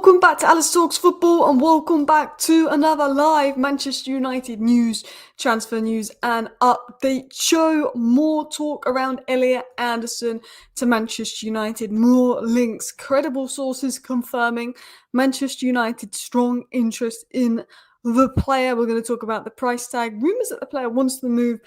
Welcome back to Alice Talks Football and welcome back to another live Manchester United news, transfer news and update show. More talk around Elliot Anderson to Manchester United, more links, credible sources confirming Manchester United's strong interest in the player. We're going to talk about the price tag, rumours that the player wants to move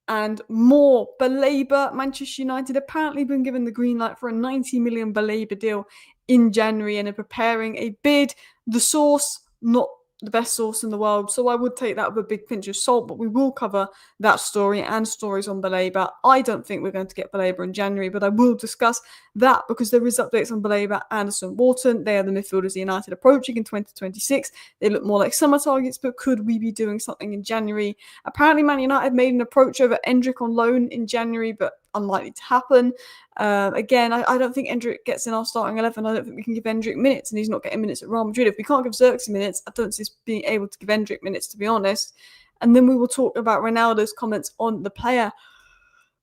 and more. Baleba, Manchester United apparently been given the green light for a 90 million Baleba deal in January and are preparing a bid. The source, not the best source in the world, so I would take that with a big pinch of salt, but we will cover that story and stories on Baleba. I don't think we're going to get Baleba in January, but I will discuss that because there is updates on Baleba, Anderson, Wharton. They are the midfielders United approaching in 2026. They look more like summer targets, but could we be doing something in January? Apparently Man United made an approach over Endrick on loan in January, but unlikely to happen. Again, I don't think Endrick gets in our starting 11. I don't think we can give Endrick minutes, and he's not getting minutes at Real Madrid. If we can't give Xerxes minutes, I don't see us being able to give Endrick minutes, to be honest. And then we will talk about Ronaldo's comments on the player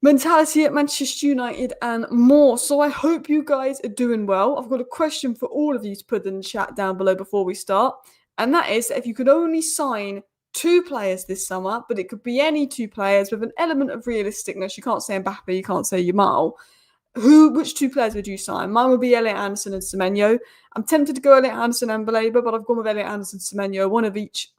mentality at Manchester United and more. So I hope you guys are doing well. I've got a question for all of you to put in the chat down below before we start. And that is, if you could only sign 2 players this summer, but it could be any 2 players with an element of realisticness. You can't say Mbappe, you can't say Yamal. Which 2 players would you sign? Mine would be Elliot Anderson and Semenyo. I'm tempted to go Elliot Anderson and Baleba, but I've gone with Elliot Anderson and Semenyo, one of each.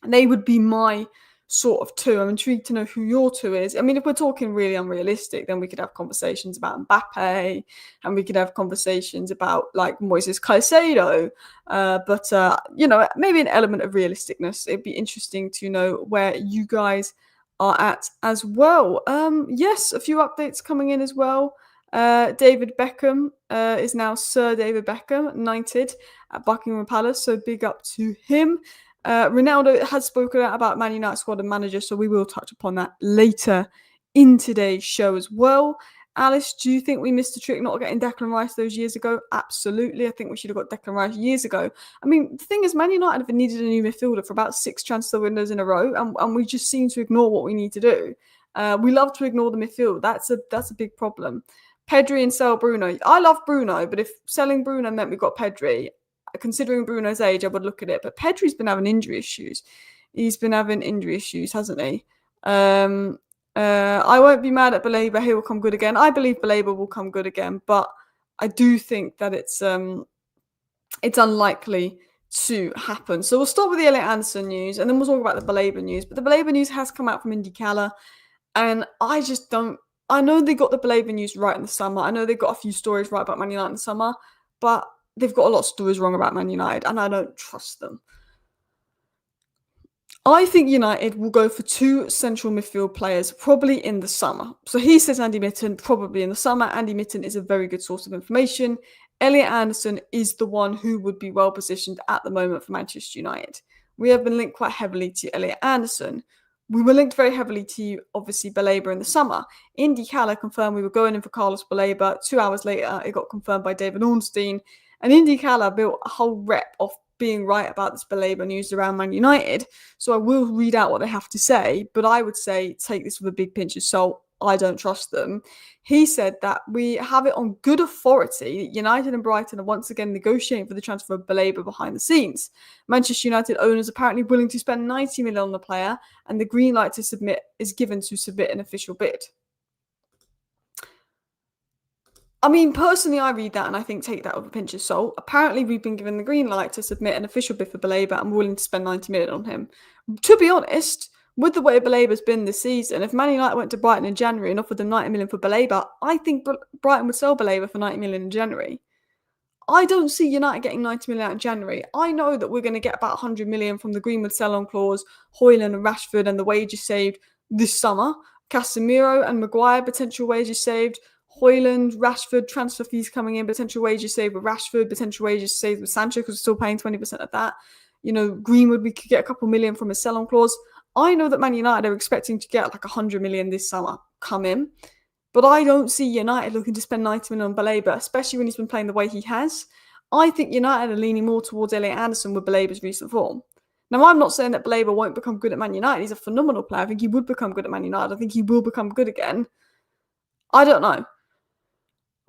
And they would be my sort of 2. I'm intrigued to know who your 2 is. I mean, if we're talking really unrealistic, then we could have conversations about Mbappe, and we could have conversations about like Moises Caicedo. But maybe an element of realisticness. It'd be interesting to know where you guys are at as well. Yes, a few updates coming in as well. David Beckham is now Sir David Beckham, knighted at Buckingham Palace, so big up to him. Ronaldo has spoken out about Man United squad and manager, so we will touch upon that later in today's show as well. Alice, do you think we missed a trick not getting Declan Rice those years ago? Absolutely. I think we should have got Declan Rice years ago. I mean, the thing is, Man United have needed a new midfielder for about 6 transfer windows in a row, and we just seem to ignore what we need to do. We love to ignore the midfield. That's a big problem. Pedri and sell Bruno. I love Bruno, but if selling Bruno meant we got Pedri, considering Bruno's age, I would look at it. But Pedri's been having injury issues. He's been having injury issues, hasn't he? I won't be mad at Baleba. He will come good again. I believe Baleba will come good again, but I do think that it's unlikely to happen. So we'll start with the Elliot Anderson news, and then we'll talk about the Baleba news. But the Baleba news has come out from Indy Cala, and I just don't. I know they got the Baleba news right in the summer. I know they got a few stories right about Man United in the summer, but they've got a lot of stories wrong about Man United, and I don't trust them. I think United will go for 2 central midfield players, probably in the summer. So he says Andy Mitten, probably in the summer. Andy Mitten is a very good source of information. Elliot Anderson is the one who would be well positioned at the moment for Manchester United. We have been linked quite heavily to Elliot Anderson. We were linked very heavily to, obviously, Baleba in the summer. Indy Cala confirmed we were going in for Carlos Baleba. 2 hours later, it got confirmed by David Ornstein. And Indy Cala built a whole rep of being right about this Baleba news around Man United. So I will read out what they have to say, but I would say take this with a big pinch of salt. I don't trust them. He said that we have it on good authority that United and Brighton are once again negotiating for the transfer of Baleba behind the scenes. Manchester United owners are apparently willing to spend 90 million on the player, and the green light to submit is given to submit an official bid. I mean, personally, I read that and I think take that with a pinch of salt. Apparently, we've been given the green light to submit an official bid for Baleba and we're willing to spend 90 million on him. To be honest, with the way Baleba's been this season, if Man United went to Brighton in January and offered them 90 million for Baleba, I think Brighton would sell Baleba for 90 million in January. I don't see United getting 90 million out in January. I know that we're going to get about 100 million from the Greenwood sell-on clause, Højlund and Rashford and the wages saved this summer. Casemiro and Maguire, potential wages saved. Højlund, Rashford, transfer fees coming in, potential wages saved with Rashford, potential wages saved with Sancho because we're still paying 20% of that. Greenwood, we could get a couple million from a sell-on clause. I know that Man United are expecting to get like 100 million this summer come in, but I don't see United looking to spend 90 million on Baleba, especially when he's been playing the way he has. I think United are leaning more towards Elliot Anderson with Baleba's recent form. Now, I'm not saying that Baleba won't become good at Man United. He's a phenomenal player. I think he would become good at Man United. I think he will become good again. I don't know.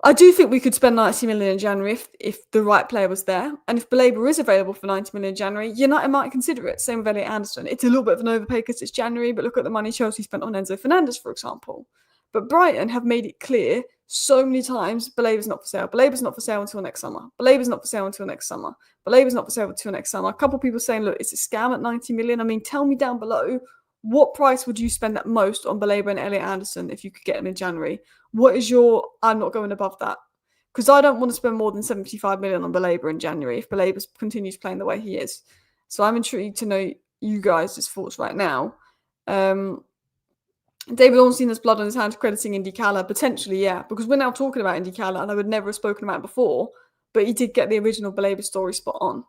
I do think we could spend 90 million in January if the right player was there. And if Baleba is available for 90 million in January, United might consider it. Same with Elliot Anderson. It's a little bit of an overpay because it's January, but look at the money Chelsea spent on Enzo Fernandez, for example. But Brighton have made it clear so many times, Baleba's not for sale. Baleba's not for sale until next summer. Baleba's not for sale until next summer. Baleba's not for sale until next summer. A couple of people saying, look, it's a scam at 90 million. I mean, tell me down below, what price would you spend at most on Baleba and Elliot Anderson if you could get them in January? What is your, I'm not going above that. Because I don't want to spend more than 75 million on Baleba in January if Baleba continues playing the way he is. So I'm intrigued to know you guys' thoughts right now. David Ornstein has blood on his hands crediting Indy Cala. Potentially, yeah. Because we're now talking about Indy Cala and I would never have spoken about it before. But he did get the original Baleba story spot on.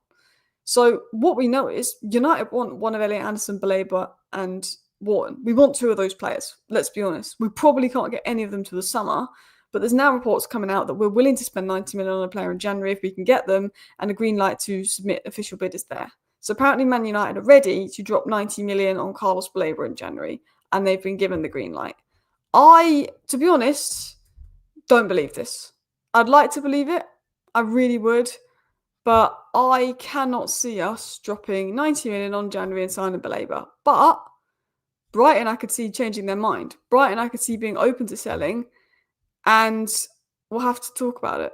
So what we know is United want one of Elliot Anderson, Baleba and Wharton. We want two of those players. Let's be honest. We probably can't get any of them to the summer. But there's now reports coming out that we're willing to spend 90 million on a player in January if we can get them, and a green light to submit official bid is there. So apparently Man United are ready to drop 90 million on Carlos Baleba in January, and they've been given the green light. I, to be honest, don't believe this. I'd like to believe it. I really would. But I cannot see us dropping 90 million on January and signing Baleba. But Brighton, I could see changing their mind. Brighton, I could see being open to selling. And we'll have to talk about it.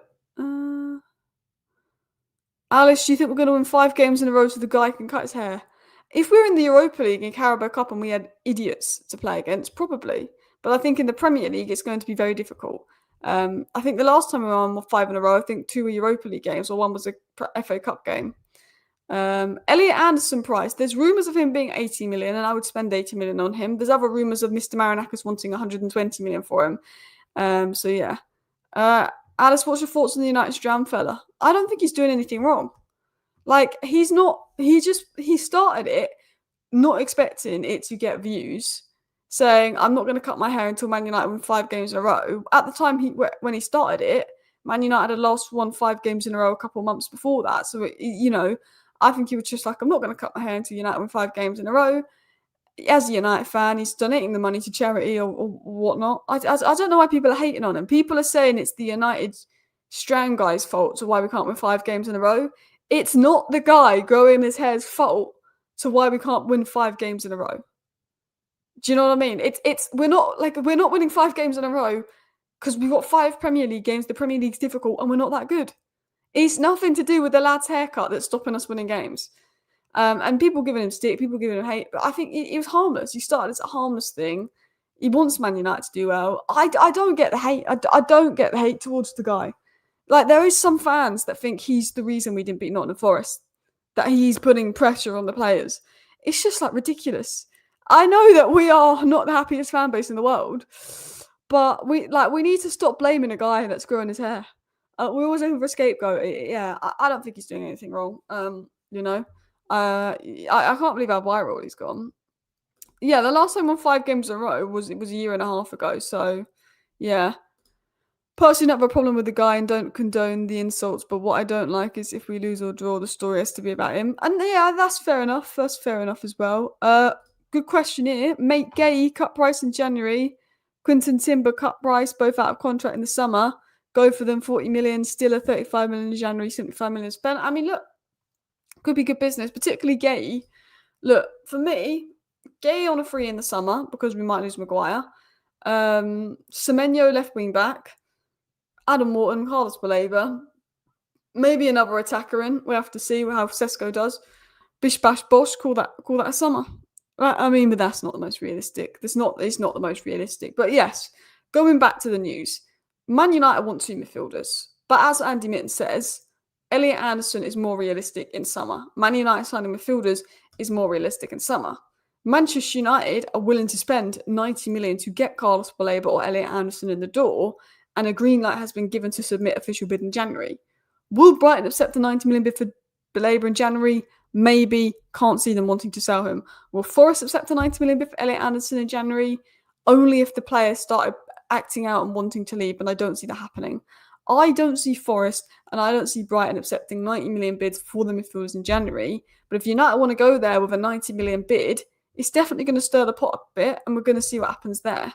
Alice, do you think we're going to win 5 games in a row so the guy can cut his hair? If we're in the Europa League and Carabao Cup and we had idiots to play against, probably. But I think in the Premier League, it's going to be very difficult. I think the last time we were on 5 in a row, I think 2 were Europa League games, or 1 was a FA Cup game. Elliot Anderson price. There's rumours of him being 80 million, and I would spend 80 million on him. There's other rumours of Mr. Marinakis wanting 120 million for him. So yeah. Alice, what's your thoughts on the United Stram fella? I don't think he's doing anything wrong. Like, he started it not expecting it to get views, saying, I'm not going to cut my hair until Man United win 5 games in a row. At the time when he started it, Man United had won 5 games in a row a couple of months before that. So, I think he was just like, I'm not going to cut my hair until United win 5 games in a row. As a United fan, he's donating the money to charity or whatnot. I don't know why people are hating on him. People are saying it's the United Strand guy's fault to why we can't win 5 games in a row. It's not the guy growing his hair's fault to why we can't win 5 games in a row. Do you know what I mean? We're not winning 5 games in a row because we've got 5 Premier League games. The Premier League's difficult and we're not that good. It's nothing to do with the lad's haircut that's stopping us winning games. And people giving him stick, people giving him hate, but I think it was harmless. He started as a harmless thing. He wants Man United to do well. I don't get the hate. I don't get the hate towards the guy. Like, there is some fans that think he's the reason we didn't beat Nottingham Forest, that he's putting pressure on the players. It's just like ridiculous. I know that we are not the happiest fan base in the world, but we need to stop blaming a guy that's growing his hair. We're always looking for a scapegoat. Yeah, I don't think he's doing anything wrong. I can't believe how viral he's gone. Yeah, the last time on 5 games in a row was a year and a half ago. So, yeah. Personally, not have a problem with the guy and don't condone the insults. But what I don't like is if we lose or draw, the story has to be about him. And yeah, that's fair enough. That's fair enough as well. Good question here. Mate Gay, cut price in January. Quinton Timber, cut price, both out of contract in the summer. Go for them, 40 million. Still a 35 million in January, 75 million spent. I mean, look. Could be good business, particularly Gay. Look, for me, Gay on a free in the summer because we might lose Maguire. Semenyo left wing back. Adam Wharton, Carlos Baleba. Maybe another attacker in. We'll have to see how Sesko does. Bish Bash Bosh, call that a summer. I mean, but that's not the most realistic. It's not the most realistic. But yes, going back to the news. Man United want 2 midfielders. But as Andy Mitten says, Elliot Anderson is more realistic in summer. Man United signing midfielders is more realistic in summer. Manchester United are willing to spend 90 million to get Carlos Baleba or Elliot Anderson in the door, and a green light has been given to submit official bid in January. Will Brighton accept the 90 million bid for Baleba in January? Maybe. Can't see them wanting to sell him. Will Forest accept a 90 million bid for Elliot Anderson in January? Only if the players started acting out and wanting to leave, and I don't see that happening. I don't see Forest and I don't see Brighton accepting 90 million bids for the midfielders in January. But if United want to go there with a 90 million bid, it's definitely going to stir the pot a bit and we're going to see what happens there.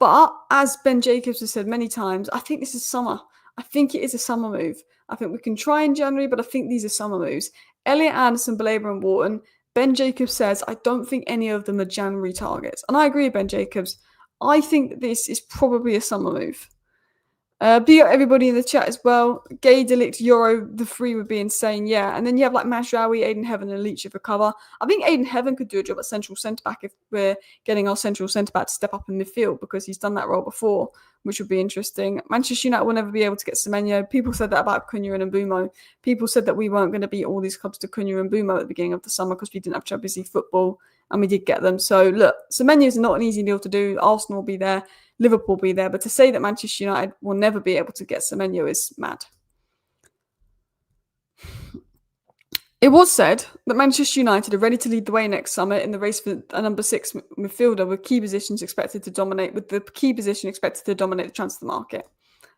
But as Ben Jacobs has said many times, I think this is summer. I think it is a summer move. I think we can try in January, but I think these are summer moves. Elliot Anderson, Baleba and Wharton. Ben Jacobs says, I don't think any of them are January targets. And I agree with Ben Jacobs. I think that this is probably a summer move. Big up everybody in the chat as well. Gay Delict Euro, the three would be insane, yeah. And then you have like Mazraoui, Aiden Heaven, and Leach for cover. I think Aiden Heaven could do a job at central centre back if we're getting our central centre back to step up in midfield, because he's done that role before, which would be interesting. Manchester United will never be able to get Semenyo. People said that about Cunha and Mbumo. People said that we weren't going to beat all these clubs to Cunha and Mbumo at the beginning of the summer because we didn't have Champions League football, and we did get them. So look, Semenyo is not an easy deal to do. Arsenal will be there. Liverpool be there, but to say that Manchester United will never be able to get Semenyo is mad. It was said that Manchester United are ready to lead the way next summer in the race for a number 6 midfielder, with key positions expected to dominate, with the key position expected to dominate the transfer market.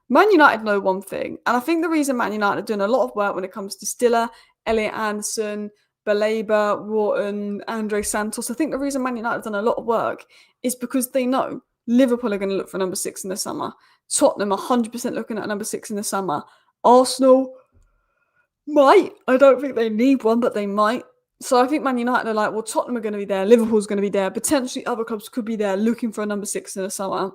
Man United know one thing, and I think the reason Man United are doing a lot of work when it comes to Stiller, Elliot Anderson, Baleba, Wharton, Andre Santos, I think the reason Man United have done a lot of work is because they know Liverpool are going to look for number 6 in the summer. Tottenham are 100% looking at number 6 in the summer. Arsenal might. I don't think they need one, but they might. So I think Man United are like, well, Tottenham are going to be there. Liverpool's going to be there. Potentially other clubs could be there looking for a number 6 in the summer.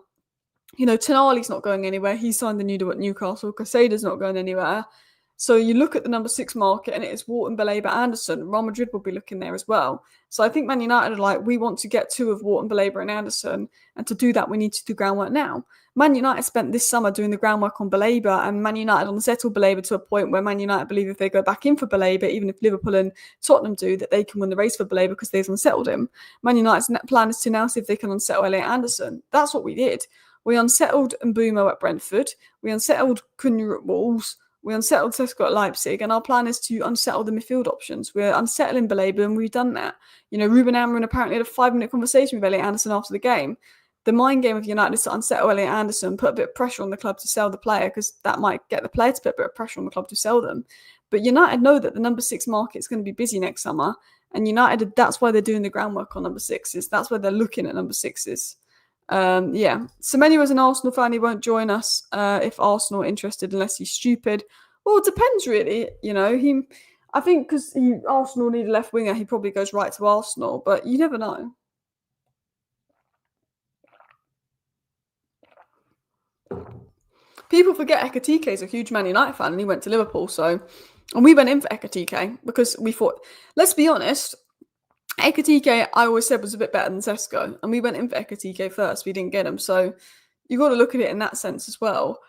You know, Tonali's not going anywhere. He signed the new deal at Newcastle. Casade's not going anywhere. So you look at the number 6 market and it is Wharton, Baleba, Anderson. Real Madrid will be looking there as well. So I think Man United are like, we want to get 2 of Wharton, Baleba and Anderson. And to do that, we need to do groundwork now. Man United spent this summer doing the groundwork on Baleba, and Man United unsettled Baleba to a point where Man United believe if they go back in for Baleba, even if Liverpool and Tottenham do, that they can win the race for Baleba because they've unsettled him. Man United's plan is to now see if they can unsettle Elliot Anderson. That's what we did. We unsettled Mbumo at Brentford. We unsettled Cunha at Wolves. We unsettled Sesko at Leipzig, and our plan is to unsettle the midfield options. We're unsettling Baleba, and we've done that. You know, Ruben Amorim apparently had a 5-minute conversation with Elliot Anderson after the game. The mind game of United is to unsettle Elliot Anderson, put a bit of pressure on the club to sell the player, because that might get the player to put a bit of pressure on the club to sell them. But United know that the number 6 market is going to be busy next summer, and United, that's why they're doing the groundwork on number 6s. That's why they're looking at number 6s. Yeah, Semenyo is an Arsenal fan. He won't join us if Arsenal are interested, unless he's stupid. Well, it depends, really. You know, I think because Arsenal need a left winger, he probably goes right to Arsenal, but you never know. People forget Ekatike is a huge Man United fan, and he went to Liverpool. And we went in for Ekatike because we thought, let's be honest, Ekatike, I always said, was a bit better than Sesko, and we went in for Ekatike first. We didn't get him, so you got to look at it in that sense as well.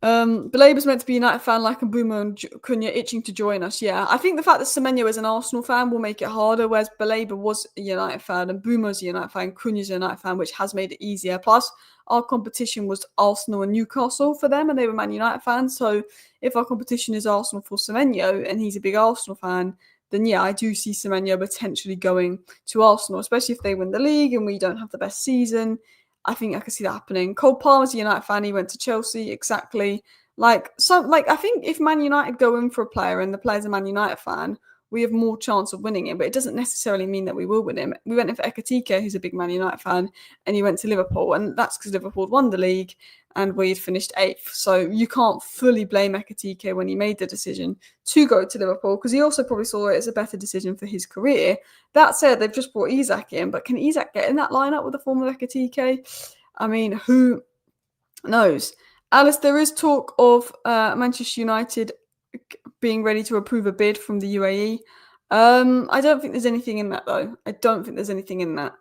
Baleba's meant to be a United fan, like Mbumo and Cunha itching to join us. Yeah, I think the fact that Semenyo is an Arsenal fan will make it harder, whereas Baleba was a United fan and Mbumo's a United fan, Cunha's a United fan, which has made it easier. Plus, our competition was Arsenal and Newcastle for them, and they were Man United fans. So if our competition is Arsenal for Semenyo, and he's a big Arsenal fan, then yeah, I do see Semenyo potentially going to Arsenal, especially if they win the league and we don't have the best season. I think I can see that happening. Cole Palmer's a United fan. He went to Chelsea, exactly. I think if Man United go in for a player and the player's a Man United fan, we have more chance of winning him. But it doesn't necessarily mean that we will win him. We went in for Ekatike, who's a big Man United fan, and he went to Liverpool. And that's because Liverpool won the league and we'd finished 8th. So you can't fully blame Ekatike when he made the decision to go to Liverpool, because he also probably saw it as a better decision for his career. That said, they've just brought Isak in, but can Isak get in that lineup with the form of Ekatike? I mean, who knows? Alice, there is talk of Manchester United being ready to approve a bid from the UAE. I don't think there's anything in that, though. I don't think there's anything in that.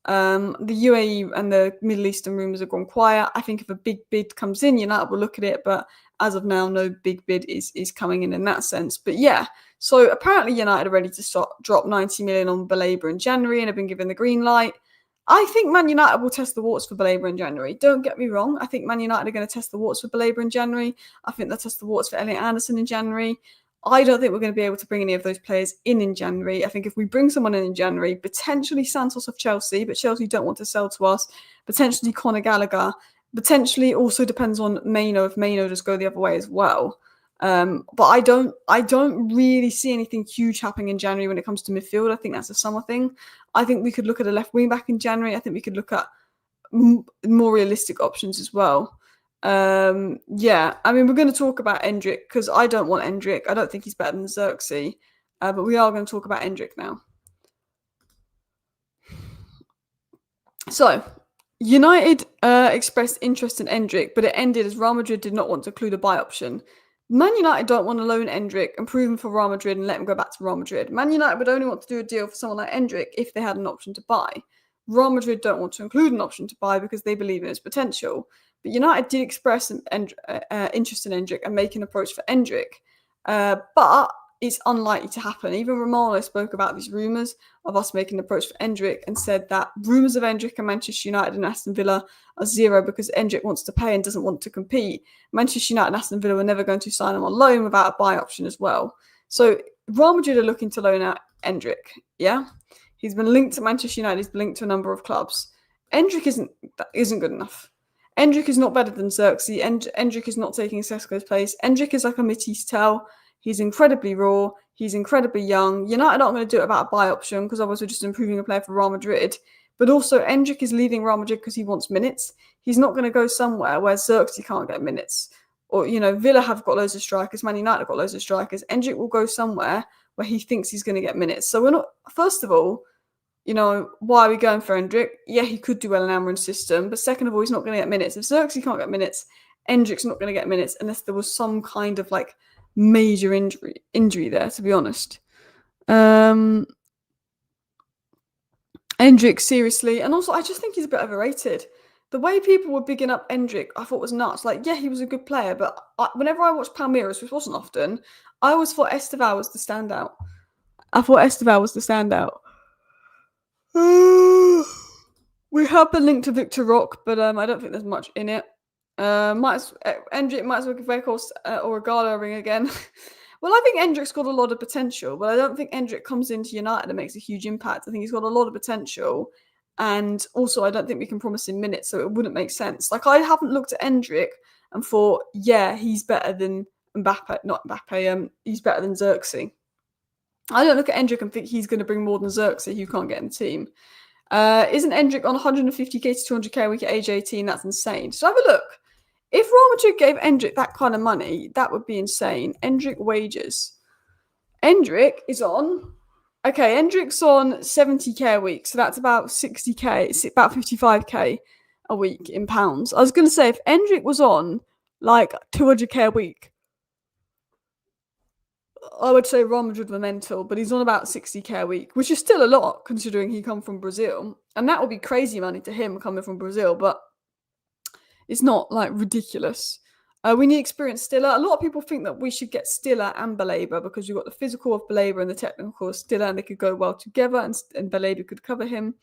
The UAE and the Middle Eastern rumours have gone quiet. I think if a big bid comes in, United will look at it, but as of now, no big bid is coming in that sense. But yeah, so apparently United are ready to drop 90 million on Baleba in January and have been given the green light. I think Man United will test the waters for Baleba in January. Don't get me wrong. I think Man United are going to test the waters for Baleba in January. I think they'll test the waters for Elliot Anderson in January. I don't think we're going to be able to bring any of those players in January. I think if we bring someone in January, potentially Santos of Chelsea, but Chelsea don't want to sell to us, potentially Conor Gallagher, potentially also depends on Maino, if Maino does go the other way as well. But I don't really see anything huge happening in January when it comes to midfield. I think that's a summer thing. I think we could look at a left wing back in January. I think we could look at more realistic options as well. Yeah, I mean, we're going to talk about Endrick because I don't want Endrick. I don't think he's better than Xerxes, but we are going to talk about Endrick now. So, United expressed interest in Endrick, but it ended as Real Madrid did not want to include a buy option. Man United don't want to loan Endrick and prove him for Real Madrid and let him go back to Real Madrid. Man United would only want to do a deal for someone like Endrick if they had an option to buy. Real Madrid don't want to include an option to buy because they believe in his potential. But United did express an interest in Endrick and make an approach for Endrick. But it's unlikely to happen. Even Ronaldo spoke about these rumours of us making an approach for Endrick and said that rumours of Endrick and Manchester United and Aston Villa are zero because Endrick wants to pay and doesn't want to compete. Manchester United and Aston Villa were never going to sign him on loan without a buy option as well. So Real Madrid are looking to loan out Endrick, yeah? He's been linked to Manchester United, he's been linked to a number of clubs. Endrick isn't good enough. Endrick is not better than Xerxes. Endrick is not taking Sesko's place. Endrick is like a Matisse Tell. He's incredibly raw. He's incredibly young. United aren't going to do it about a buy option because otherwise we're just improving a player for Real Madrid. But also, Endrick is leaving Real Madrid because he wants minutes. He's not going to go somewhere where Xerxes can't get minutes. Or, Villa have got loads of strikers. Man United have got loads of strikers. Endrick will go somewhere where he thinks he's going to get minutes. So we're not, first of all, why are we going for Endrick? Yeah, he could do well in Amarin's system. But second of all, he's not going to get minutes. If Xerxes can't get minutes, Endrick's not going to get minutes unless there was some kind of major injury there, to be honest. Endrick, seriously. And also, I just think he's a bit overrated. The way people were bigging up Endrick, I thought was nuts. Yeah, he was a good player, but whenever I watched Palmeiras, which wasn't often, I always thought Esteval was the standout. We have been linked to Victor Rock, but I don't think there's much in it. Endrick might as well give Vegas or a Gala ring again. Well, I think Endrick's got a lot of potential, but I don't think Endrick comes into United and makes a huge impact. I think he's got a lot of potential, and also I don't think we can promise him minutes, so it wouldn't make sense. I haven't looked at Endrick and thought, yeah, he's better than Mbappe. He's better than Xerxes. I don't look at Endrick and think he's going to bring more than Xerxes, who can't get in the team. Isn't Endrick on 150k to 200k a week at age 18? That's insane. So have a look. If Real Madrid gave Endrick that kind of money, that would be insane. Endrick wages. Endrick is on... Okay, Endrick's on 70k a week, so that's about 60k. It's about 55k a week in pounds. I was going to say, if Endrick was on 200k a week, I would say Real Madrid were mental, but he's on about 60k a week, which is still a lot considering he come from Brazil. And that would be crazy money to him coming from Brazil, but it's not ridiculous. We need experienced Stiller. A lot of people think that we should get Stiller and Baleba because you've got the physical of Baleba and the technical of Stiller, and they could go well together, and Baleba could cover him.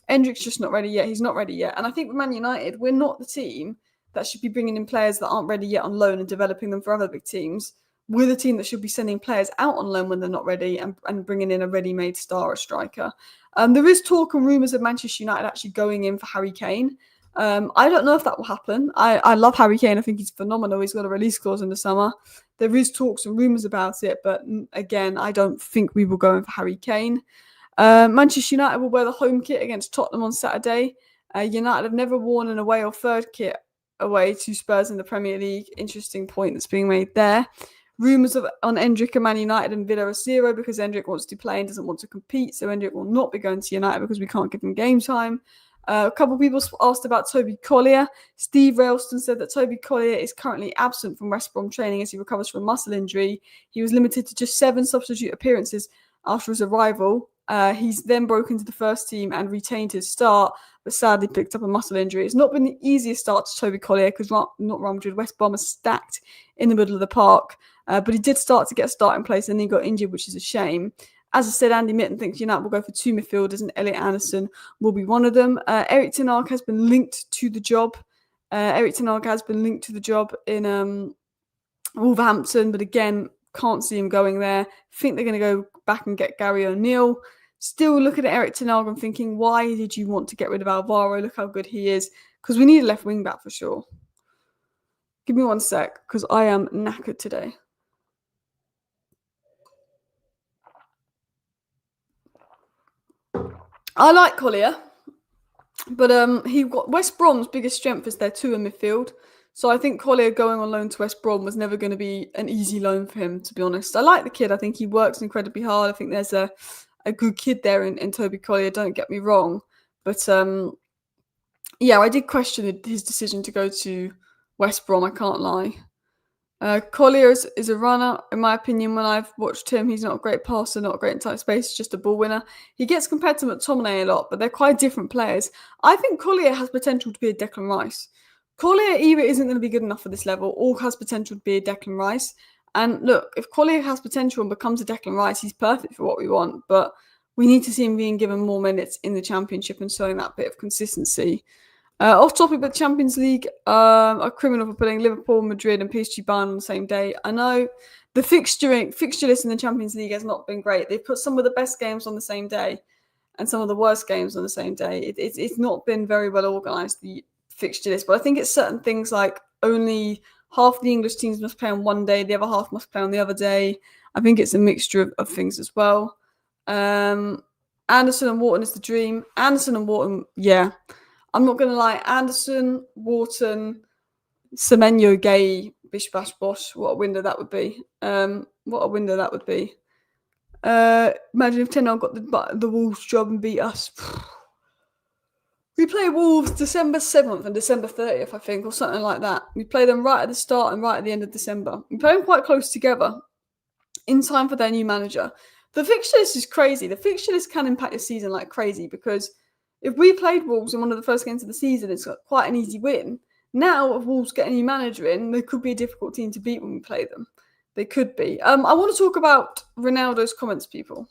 Endrick's just not ready yet. He's not ready yet. And I think with Man United, we're not the team that should be bringing in players that aren't ready yet on loan and developing them for other big teams. We're the team that should be sending players out on loan when they're not ready and bringing in a ready-made star or striker. There is talk and rumours of Manchester United actually going in for Harry Kane. I don't know if that will happen. I love Harry Kane. I think he's phenomenal. He's got a release clause in the summer. There is talks and rumours about it, but again, I don't think we will go in for Harry Kane. Manchester United will wear the home kit against Tottenham on Saturday. United have never worn an away or third kit away to Spurs in the Premier League. Interesting point that's being made there. Rumours on Endrick and Man United and Villa are zero because Endrick wants to play and doesn't want to compete, so Endrick will not be going to United because we can't give him game time. A couple of people asked about Toby Collyer. Steve Railston said that Toby Collyer is currently absent from West Brom training as he recovers from a muscle injury. He was limited to just 7 substitute appearances after his arrival. He's then broken to the first team and retained his start, but sadly picked up a muscle injury. It's not been the easiest start to Toby Collyer because not Real Madrid. West Brom is stacked in the middle of the park. But he did start to get a starting place and then he got injured, which is a shame. As I said, Andy Mitten thinks United will go for 2 midfielders and Elliot Anderson will be one of them. Eric Ten Hag has been linked to the job. In Wolverhampton, but again, can't see him going there. Think they're going to go back and get Gary O'Neill. Still looking at Eric Ten Hag and thinking, why did you want to get rid of Alvaro? Look how good he is. Because we need a left wing back for sure. Give me one sec, because I am knackered today. I like Collier. But he got West Brom's biggest strength is their two in midfield. So I think Collier going on loan to West Brom was never going to be an easy loan for him, to be honest. I like the kid. I think he works incredibly hard. I think there's a good kid there in Toby Collyer, don't get me wrong. But yeah, I did question his decision to go to West Brom, I can't lie. Collier is a runner, in my opinion. When I've watched him, he's not a great passer, not a great in tight space, he's just a ball winner. He gets compared to McTominay a lot, but they're quite different players. I think Collier has potential to be a Declan Rice. Collier either isn't going to be good enough for this level, or has potential to be a Declan Rice. And look, if Collier has potential and becomes a Declan Rice, he's perfect for what we want. But we need to see him being given more minutes in the Championship and showing that bit of consistency. Off topic, but Champions League are criminal for putting Liverpool, Madrid, and PSG Bayern on the same day. I know the fixture list in the Champions League has not been great. They've put some of the best games on the same day and some of the worst games on the same day. It's not been very well organised, the fixture list. But I think it's certain things like only half the English teams must play on one day, the other half must play on the other day. I think it's a mixture of things as well. Anderson and Wharton is the dream. Anderson and Wharton, yeah. I'm not going to lie, Anderson, Wharton, Semenyo, Gay, Bish Bash Bosh, what a window that would be. Imagine if 10 got the Wolves job and beat us. We play Wolves December 7th and December 30th, I think, or something like that. We play them right at the start and right at the end of December. We play them quite close together in time for their new manager. The fixture list is crazy. The fixture list can impact your season like crazy because if we played Wolves in one of the first games of the season, it's got quite an easy win. Now, if Wolves get a new manager in, they could be a difficult team to beat when we play them. They could be. I want to talk about Ronaldo's comments, people.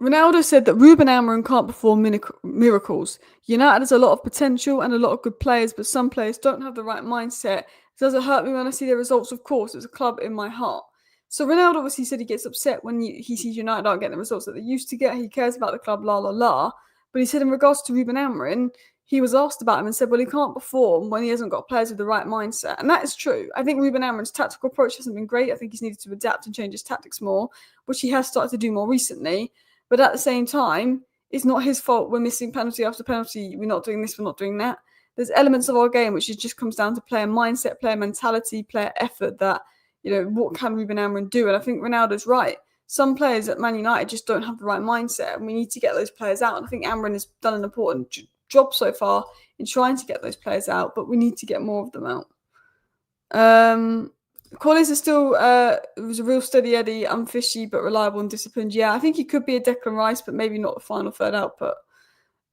Ronaldo said that Ruben Amorim can't perform miracles. United has a lot of potential and a lot of good players, but some players don't have the right mindset. Does it hurt me when I see the results? Of course, it's a club in my heart. So Ronaldo obviously said he gets upset when he sees United aren't getting the results that they used to get. He cares about the club, la la la. But he said in regards to Ruben Amorim, he was asked about him and said, well, he can't perform when he hasn't got players with the right mindset. And that is true. I think Ruben Amorim's tactical approach hasn't been great. I think he's needed to adapt and change his tactics more, which he has started to do more recently. But at the same time, it's not his fault we're missing penalty after penalty. We're not doing this, we're not doing that. There's elements of our game which just comes down to player mindset, player mentality, player effort that, what can Ruben Amorim do? And I think Ronaldo's right. Some players at Man United just don't have the right mindset, and we need to get those players out. And I think Amorim has done an important job so far in trying to get those players out, but we need to get more of them out. Collins is still was a real steady Eddie, unfishy but reliable and disciplined. Yeah, I think he could be a Declan Rice, but maybe not the final third output.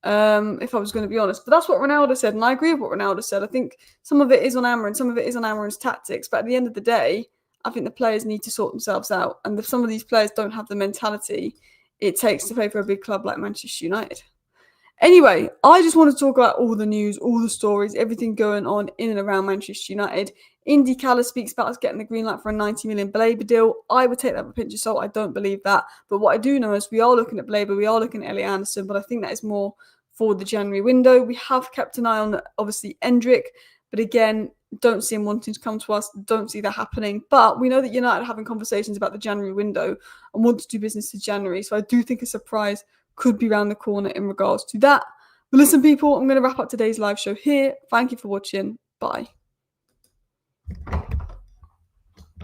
If I was going to be honest. But that's what Ronaldo said, and I agree with what Ronaldo said. I think some of it is on Amorim, some of it is on Amorim's tactics, but at the end of the day, I think the players need to sort themselves out. And if some of these players don't have the mentality it takes to play for a big club like Manchester United. Anyway, I just want to talk about all the news, all the stories, everything going on in and around Manchester United. Indy Calla speaks about us getting the green light for a 90 million Baleba deal. I would take that with a pinch of salt. I don't believe that. But what I do know is we are looking at Baleba, we are looking at Elliot Anderson, but I think that is more for the January window. We have kept an eye on, obviously, Endrick, but again, don't see him wanting to come to us, don't see that happening. But we know that United are having conversations about the January window and want to do business in January. So I do think a surprise could be around the corner in regards to that. But listen, people, I'm going to wrap up today's live show here. Thank you for watching. Bye.